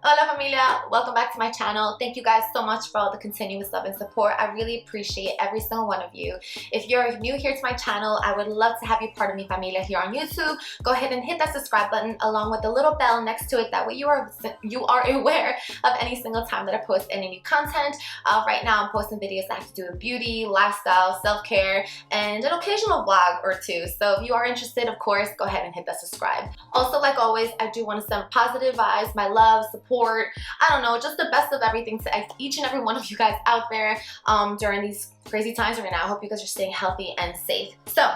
Hola familia, welcome back to my channel. Thank you guys so much for all the continuous love and support. I really appreciate every single one of you. If you're new here to my channel, I would love to have you part of mi familia here on YouTube. Go ahead and hit that subscribe button along with the little bell next to it. That way you are aware of any single time that I post any new content. Right now I'm posting videos that have to do with beauty, lifestyle, self-care, and an occasional vlog or two. So if you are interested, of course, go ahead and hit that subscribe. Also, like always, I do want to send positive vibes, my love, support, I don't know, just the best of everything to each and every one of you guys out there during these crazy times right now. I hope you guys are staying healthy and safe. So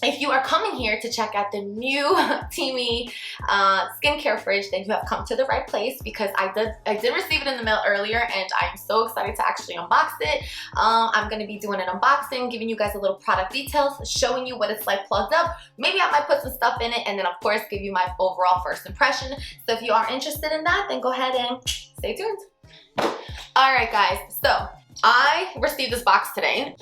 if you are coming here to check out the new Teami skincare fridge, then you have come to the right place, because I did receive it in the mail earlier and I'm so excited to actually unbox it. I'm going to be doing an unboxing, giving you guys a little product details, showing you what it's like plugged up. Maybe I might put some stuff in it, and then of course give you my overall first impression. So if you are interested in that, then go ahead and stay tuned. Alright guys, so I received this box today,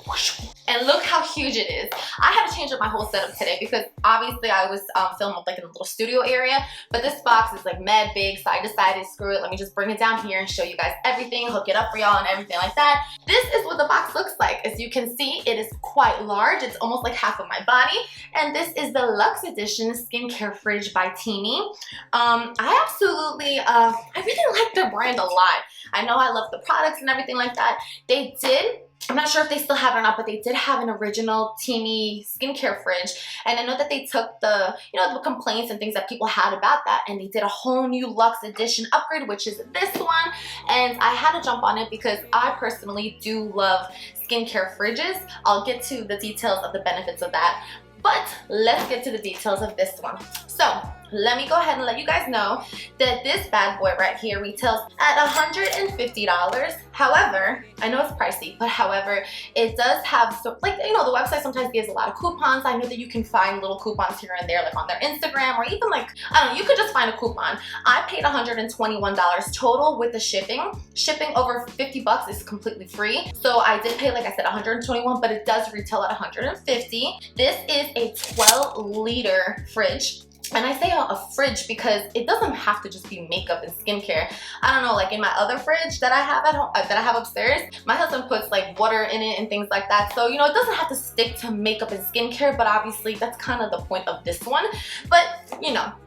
and look how huge it is. I had to change up my whole setup today because obviously I was filming like in a little studio area, but this box is like mad big, so I decided, screw it, let me just bring it down here and show you guys everything, hook it up for y'all and everything like that. This is what the box looks like. As you can see, it is quite large. It's almost like half of my body, and this is the Luxe Edition Skincare Fridge by Teami. I really like their brand a lot. I know I love the products and everything like that. They did, I'm not sure if they still have it or not, but they did have an original Teami skincare fridge. And I know that they took the, the complaints and things that people had about that, and they did a whole new Luxe Edition upgrade, which is this one. And I had to jump on it because I personally do love skincare fridges. I'll get to the details of the benefits of that. But let's get to the details of this one. So let me go ahead and let you guys know that this bad boy right here retails at $150. However, I know it's pricey, but however, it does have, so like, the website sometimes gives a lot of coupons. I know that you can find little coupons here and there, like on their Instagram, or even like, I don't know, you could just find a coupon. I paid $121 total with the shipping. Shipping over 50 bucks is completely free. So I did pay, like I said, $121, but it does retail at $150. This is a 12-liter fridge. And I say a fridge because it doesn't have to just be makeup and skincare. I don't know, like in my other fridge that I have at home, that I have upstairs, my husband puts like water in it and things like that. So, it doesn't have to stick to makeup and skincare, but obviously that's kind of the point of this one. But,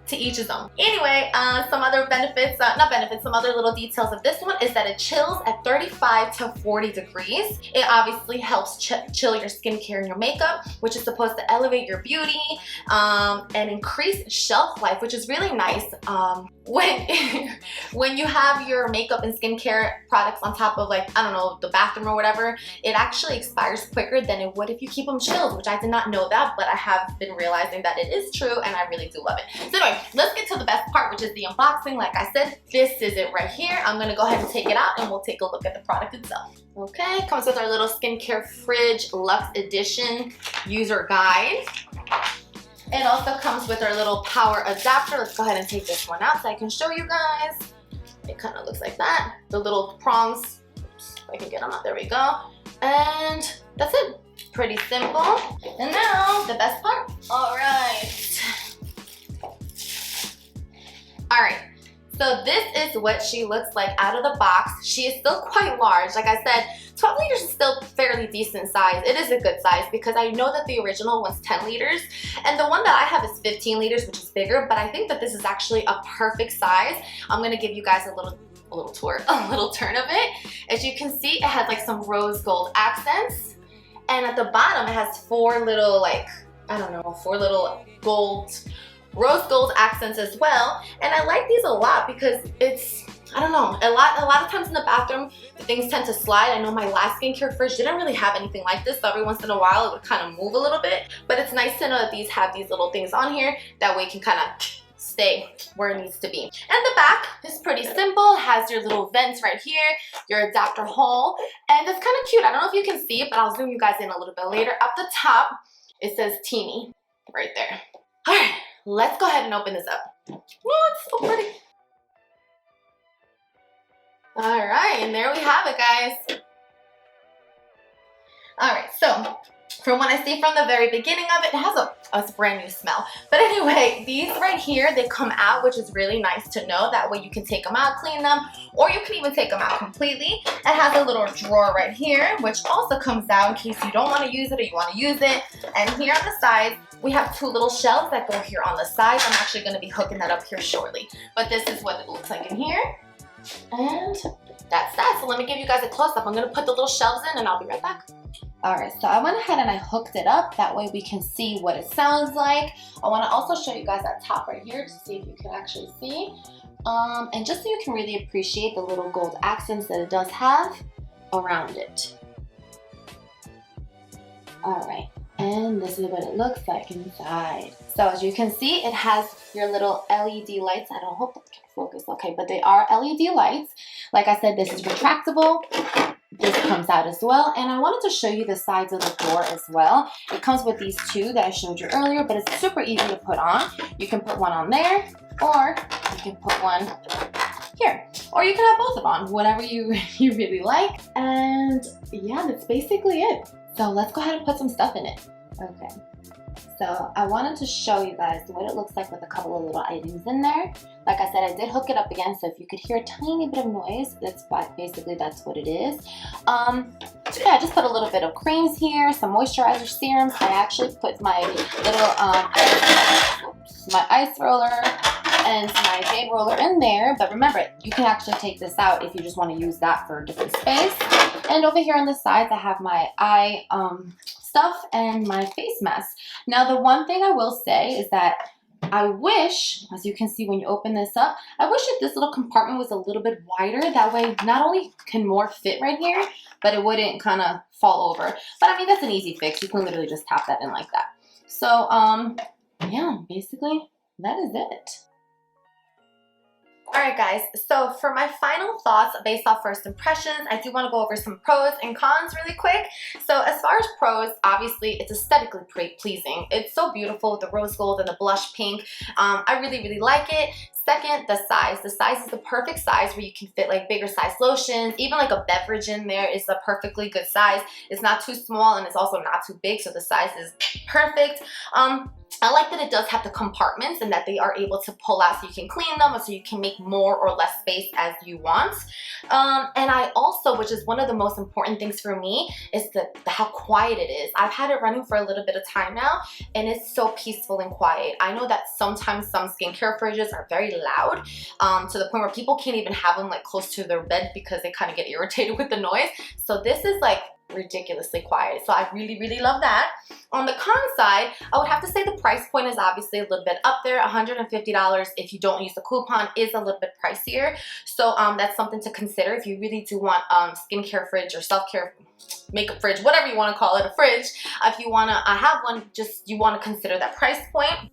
to each his own. Anyway, some other benefits, some other little details of this one is that it chills at 35 to 40 degrees. It obviously helps chill your skincare and your makeup, which is supposed to elevate your beauty and increase shelf life, which is really nice when you have your makeup and skincare products on top of, like, I don't know, the bathroom or whatever. It actually expires quicker than it would if you keep them chilled, which I did not know that, but I have been realizing that it is true, and I really do love it. So anyway, let's get to the best part, which is the unboxing. Like I said, this is it right here. I'm gonna go ahead and take it out and we'll take a look at the product itself. Okay, comes with our little skincare fridge Luxe Edition user guide. It also comes with our little power adapter. Let's go ahead and take this one out so I can show you guys. It kind of looks like that. The little prongs, oops, if I can get them out, there we go. And that's it, pretty simple. And now, the best part. All right, so this is what she looks like out of the box. She is still quite large. Like I said, 12 liters is still fairly decent size. It is a good size because I know that the original one's 10 liters and the one that I have is 15 liters, which is bigger, but I think that this is actually a perfect size. I'm gonna give you guys a little turn of it. As you can see, it has like some rose gold accents, and at the bottom it has four little, like, I don't know, four little rose gold accents as well. And I like these a lot because it's, I don't know, a lot of times in the bathroom, the things tend to slide. I know my last skincare fridge didn't really have anything like this, so every once in a while it would kind of move a little bit. But it's nice to know that these have these little things on here. That way it can kind of stay where it needs to be. And the back is pretty simple. It has your little vents right here, your adapter hole, and it's kind of cute. I don't know if you can see it, but I'll zoom you guys in a little bit later. Up the top, it says Teami right there. All right, let's go ahead and open this up. Oh, it's so pretty. All right, and there we have it, guys. All right, so From what I see from the very beginning of it, it has a brand new smell. But anyway, these right here, they come out, which is really nice to know. That way you can take them out, clean them, or you can even take them out completely. It has a little drawer right here, which also comes out in case you don't want to use it or you want to use it. And here on the sides, we have two little shelves that go here on the sides. I'm actually going to be hooking that up here shortly. But this is what it looks like in here. And that's that. So let me give you guys a close-up. I'm going to put the little shelves in and I'll be right back. Alright, so I went ahead and I hooked it up. That way we can see what it sounds like. I want to also show you guys that top right here to see if you can actually see. And just so you can really appreciate the little gold accents that it does have around it. Alright, and this is what it looks like inside. So as you can see, it has your little LED lights. I don't hope that can focus okay, but they are LED lights. Like I said, this is retractable. This comes out as well, and I wanted to show you the sides of the door as well. It comes with these two that I showed you earlier, but it's super easy to put on. You can put one on there, or you can put one here, or you can have both of them on, whatever you really like. And yeah, that's basically it. So let's go ahead and put some stuff in it. Okay. So I wanted to show you guys what it looks like with a couple of little items in there. Like I said, I did hook it up again, so if you could hear a tiny bit of noise, that's what it is. So yeah, I just put a little bit of creams here, some moisturizer serums. I actually put my little my ice roller and my jade roller in there. But remember, you can actually take this out if you just want to use that for a different space. And over here on the sides, I have my eye stuff and my face mask. Now, the one thing I will say is that I wish, as you can see when you open this up, I wish that this little compartment was a little bit wider. That way, not only can more fit right here, but it wouldn't kind of fall over. But I mean, that's an easy fix. You can literally just tap that in like that. So, yeah, basically, that is it. Alright guys, so for my final thoughts based off first impressions, I do want to go over some pros and cons really quick. So as far as pros, obviously it's aesthetically pleasing. It's so beautiful with the rose gold and the blush pink. I really like it. Second, the size. The size is the perfect size where you can fit like bigger size lotions. Even like a beverage in there is a perfectly good size. It's not too small and it's also not too big, so the size is perfect. I like that it does have the compartments and that they are able to pull out so you can clean them or so you can make more or less space as you want. And I also, which is one of the most important things for me, is how quiet it is. I've had it running for a little bit of time now and it's so peaceful and quiet. I know that sometimes some skincare fridges are very loud to the point where people can't even have them like close to their bed because they kind of get irritated with the noise. So this is like ridiculously quiet, so I really love that. On the con side, I would have to say the price point is obviously a little bit up there. $150 if you don't use the coupon is a little bit pricier, so that's something to consider if you really do want skincare fridge or self-care makeup fridge, whatever you want to call it, a fridge. If you want to have one, just you want to consider that price point.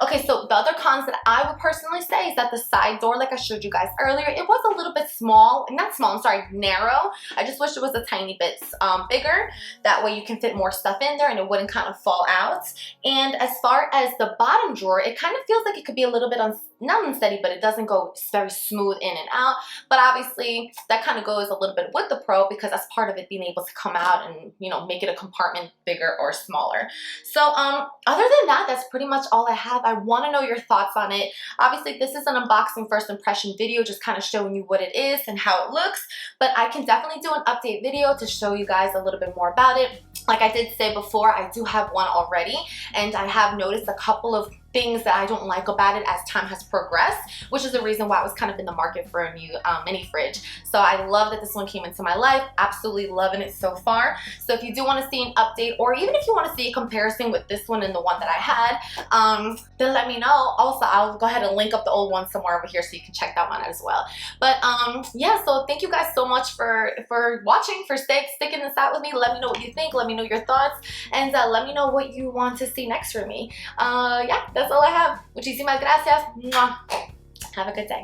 Okay, so the other cons that I would personally say is that the side door, like I showed you guys earlier, it was a little bit small, not small, I'm sorry, narrow. I just wish it was a tiny bit bigger. That way you can fit more stuff in there and it wouldn't kind of fall out. And as far as the bottom drawer, it kind of feels like it could be a little bit not unsteady, but it doesn't go very smooth in and out. But obviously that kind of goes a little bit with the pro because that's part of it being able to come out and, you know, make it a compartment bigger or smaller. So other than that, that's pretty much all I have. I want to know your thoughts on it. Obviously this is an unboxing first impression video, just kind of showing you what it is and how it looks, but I can definitely do an update video to show you guys a little bit more about it. Like I did say before, I do have one already, and I have noticed a couple of things that I don't like about it as time has progressed, which is the reason why I was kind of in the market for a new mini fridge. So I love that this one came into my life. Absolutely loving it so far. So if you do want to see an update, or even if you want to see a comparison with this one and the one that I had, then let me know. Also, I'll go ahead and link up the old one somewhere over here so you can check that one out as well. But yeah, so thank you guys so much for watching, for sticking this out with me. Let me know what you think. Let me know your thoughts, and let me know what you want to see next from me. Yeah, that's all I have. Muchísimas gracias. Mwah. Have a good day.